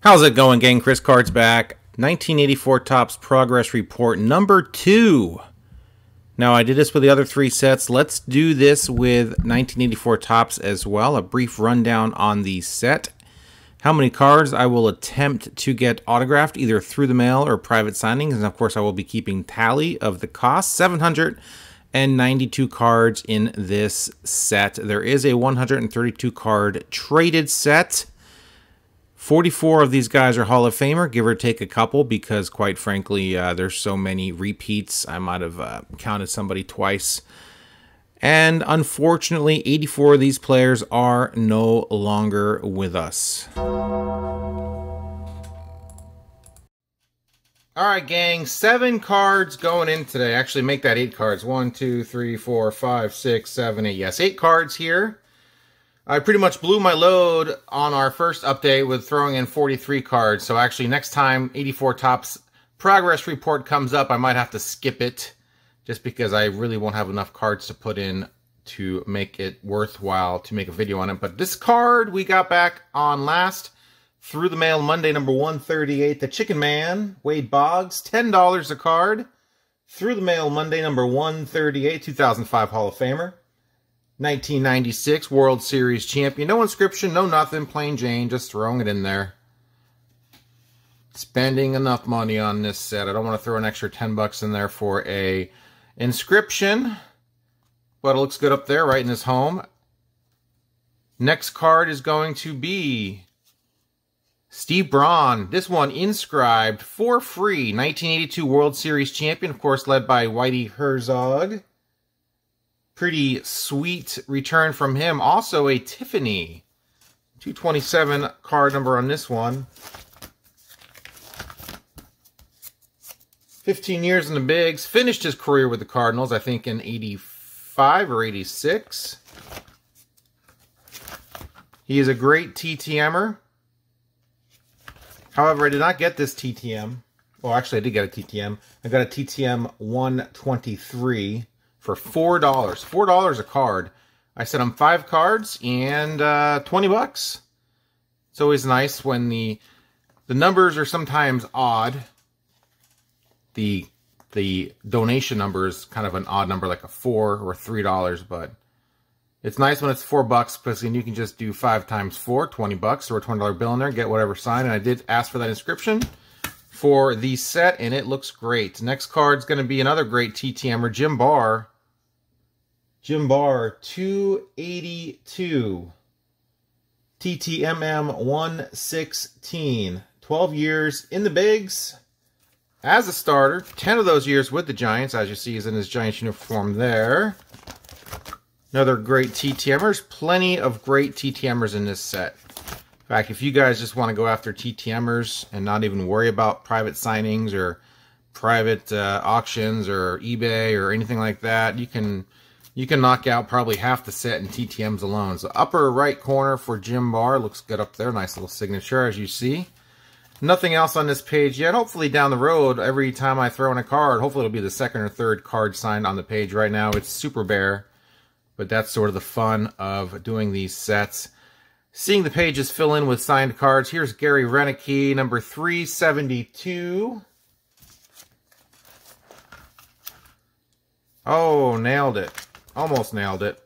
How's it going, gang? Chris Card's back. 1984 Topps Progress Report number 2. Now, I did this with the other 3 sets. Let's do this with 1984 Topps as well. A brief rundown on the set. How many cards I will attempt to get autographed either through the mail or private signings. And of course, I will be keeping tally of the cost. 792 cards in this set. There is a 132 card traded set. 44 of these guys are Hall of Famer, give or take a couple, because quite frankly, there's so many repeats. I might have counted somebody twice. And unfortunately, 84 of these players are no longer with us. All right, gang, 7 cards going in today. Actually, make that 8 cards. 1, 2, 3, 4, 5, 6, 7, 8. Yes, 8 cards here. I pretty much blew my load on our first update with throwing in 43 cards. So actually, next time 84 Topps Progress Report comes up, I might have to skip it just because I really won't have enough cards to put in to make it worthwhile to make a video on it. But this card we got back on last through the mail Monday, number 138, the Chicken Man, Wade Boggs, $10 a card. Through the mail Monday, number 138, 2005 Hall of Famer. 1996 World Series champion. No inscription, no nothing, plain Jane, just throwing it in there. Spending enough money on this set. I don't want to throw an extra 10 bucks in there for a inscription, but it looks good up there, right in his home. Next card is going to be Steve Braun. This one inscribed for free. 1982 World Series champion, of course, led by Whitey Herzog. Pretty sweet return from him. Also a Tiffany. 227 card number on this one. 15 years in the bigs. Finished his career with the Cardinals, I think, in 85 or 86. He is a great TTMer. However, I did not get this TTM. Well, actually, I did get a TTM. I got a TTM 123. For $4. $4 a card. I sent him 5 cards and 20 bucks. It's always nice when the numbers are sometimes odd. The donation number is kind of an odd number, like a $4 or $3, but it's nice when it's $4 because then you can just do 5 times 4, 20 bucks, or a $20 bill in there, get whatever sign. And I did ask for that inscription for the set, and it looks great. Next card's going to be another great TTMer, Jim Barr. Jim Barr, 282. TTMM 116. 12 years in the bigs as a starter. 10 of those years with the Giants, as you see, he's in his Giants uniform there. Another great TTMers. Plenty of great TTMers in this set. In fact, if you guys just want to go after TTMers and not even worry about private signings or private auctions or eBay or anything like that, you can knock out probably half the set in TTMs alone. So upper right corner for Jim Barr. Looks good up there. Nice little signature, as you see. Nothing else on this page yet. Hopefully down the road, every time I throw in a card, hopefully it'll be the 2nd or 3rd card signed on the page. Right now, it's super bare. But that's sort of the fun of doing these sets. Seeing the pages fill in with signed cards. Here's Gary Renick, number 372. Oh, nailed it. Almost nailed it.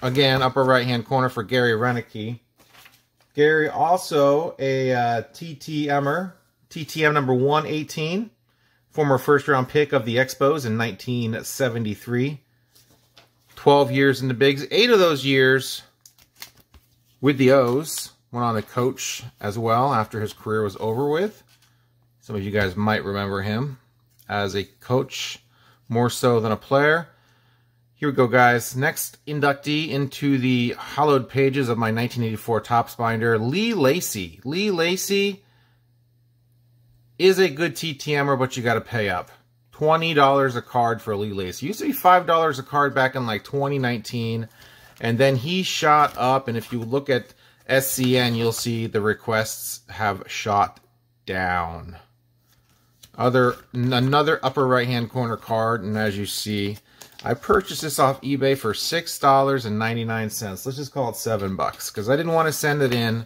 Again, upper right-hand corner for Gary Renick. Gary also a TTMer. TTM number 118. Former first-round pick of the Expos in 1973. 12 years in the bigs. 8 of those years with the O's. Went on to coach as well after his career was over with. Some of you guys might remember him as a coach more so than a player. Here we go, guys. Next inductee into the hallowed pages of my 1984 Topps binder, Lee Lacy. Lee Lacy is a good TTMer, but you got to pay up. $20 a card for Lee Lacy. Used to be $5 a card back in like 2019, and then he shot up. And if you look at SCN, you'll see the requests have shot down. Another upper right-hand corner card, and as you see, I purchased this off eBay for $6.99. Let's just call it $7 because I didn't want to send it in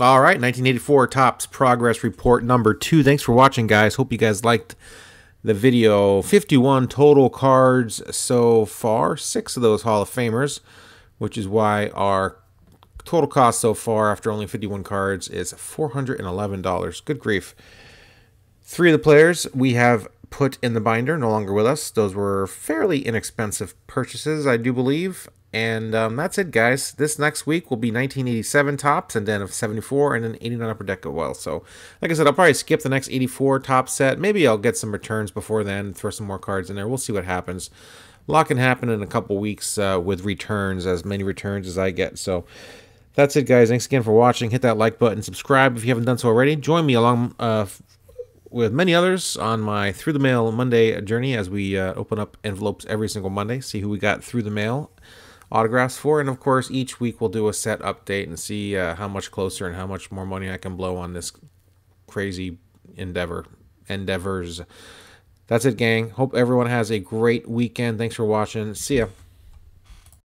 All right, 1984 Topps Progress Report number 2. Thanks for watching, guys. Hope you guys liked the video. 51 total cards so far. 6 of those Hall of Famers, which is why our total cost so far after only 51 cards is $411. Good grief. 3 of the players we have put in the binder, no longer with us. Those were fairly inexpensive purchases, I do believe. And that's it, guys. This next week will be 1987 Topps, and then of 74, and then 89 Upper Deck as well. So, like I said, I'll probably skip the next 84 Topps set. Maybe I'll get some returns before then, throw some more cards in there. We'll see what happens. A lot can happen in a couple weeks with returns, as many returns as I get. So, that's it, guys. Thanks again for watching. Hit that like button. Subscribe if you haven't done so already. Join me along with many others on my Through the Mail Monday journey as we open up envelopes every single Monday. See who we got through the mail autographs for, and of course each week we'll do a set update and see how much closer and how much more money I can blow on this crazy endeavors. That's it, gang. Hope everyone has a great weekend. Thanks for watching. See ya.